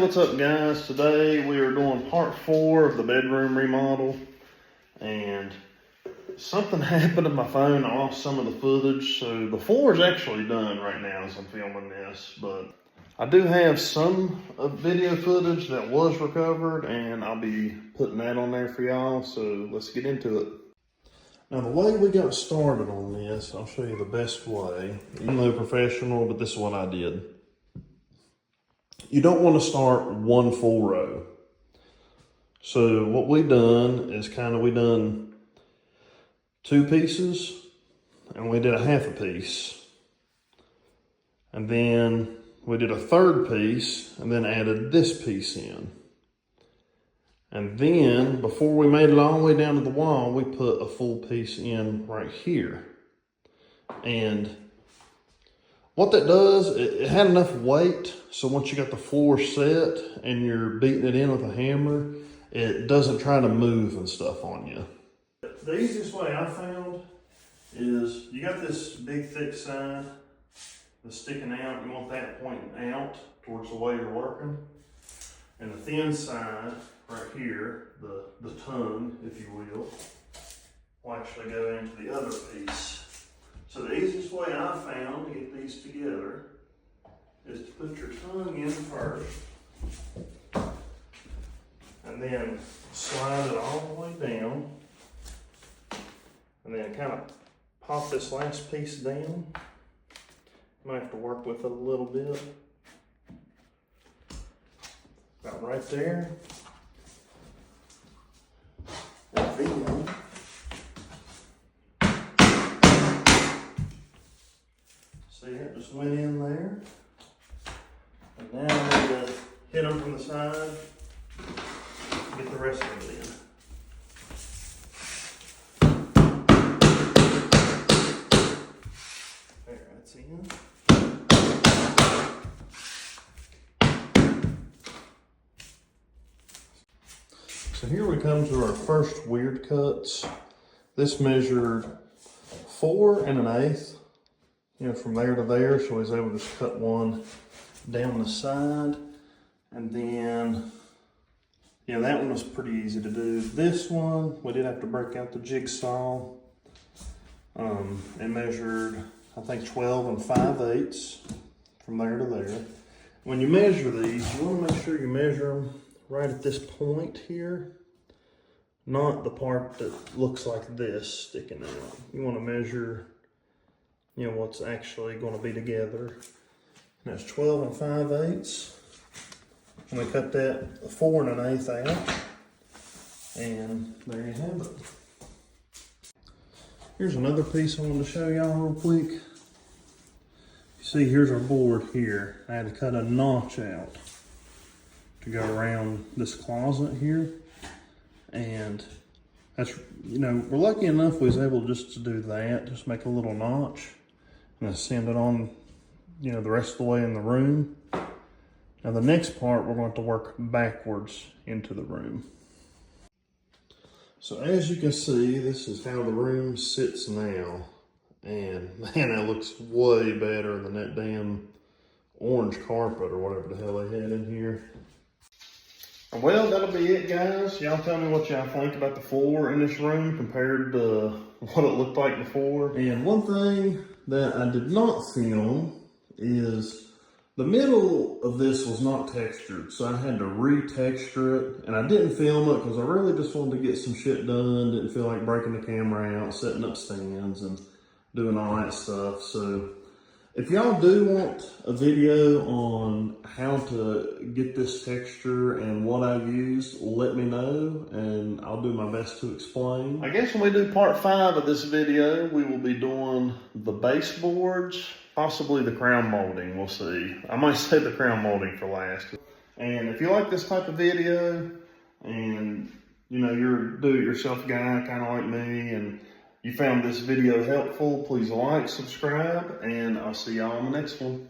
What's up, guys? Today we are doing part 4 of the bedroom remodel, and something happened to my phone. I lost some of the footage, so the floor is actually done right now as I'm filming this, but I do have some video footage that was recovered, and I'll be putting that on there for y'all, so let's get into it. Now, the way we got started on this, I'll show you the best way. Even though professional, but this is what I did. You don't want to start one full row. So what we done is we done 2 pieces and we did a half a piece. And then we did a 3rd piece and then added this piece in. And then before we made it all the way down to the wall, we put a full piece in right here. And what that does, it had enough weight, so once you got the floor set and you're beating it in with a hammer, it doesn't try to move and stuff on you. The easiest way I found is you got this big thick side that's sticking out. You want that pointing out towards the way you're working. And the thin side right here, the tongue, if you will actually go into the other piece. So the easiest way I found to get these together is to put your tongue in first and then slide it all the way down and then kind of pop this last piece down. Might have to work with it a little bit. About right there. And then see, it just went in there. And now I'm going to hit them from the side, get the rest of it in. There, that's in. So here we come to our first weird cuts. This measured 4 1/8. From there to there, so I was able to just cut one down the side. And then, that one was pretty easy to do. This one, we did have to break out the jigsaw. It measured, I think, 12 5/8 from there to there. When you measure these, you want to make sure you measure them right at this point here, not the part that looks like this sticking out. You want to measure what's actually going to be together. And that's 12 5/8. And we cut that 4 1/8 out. And there you have it. Here's another piece I wanted to show y'all real quick. You see, here's our board here. I had to cut a notch out to go around this closet here. And that's, we're lucky enough we was able just to do that, just make a little notch. And then send it on, the rest of the way in the room. Now the next part, we're going to work backwards into the room. So as you can see, this is how the room sits now. And man, that looks way better than that damn orange carpet or whatever the hell they had in here. Well, that'll be it, guys. Y'all tell me what y'all think about the floor in this room compared to what it looked like before. And one thing that I did not film is the middle of this was not textured, so I had to re-texture it. And I didn't film it because I really just wanted to get some shit done. Didn't feel like breaking the camera out, setting up stands and doing all that stuff. So if y'all do want a video on how to get this texture and what I used, let me know and I'll do my best to explain. I guess when we do part 5 of this video, we will be doing the baseboards, possibly the crown molding, we'll see. I might save the crown molding for last. And if you like this type of video and you're a do-it-yourself guy kind of like me and you found this video helpful, please like, subscribe, and I'll see y'all on the next one.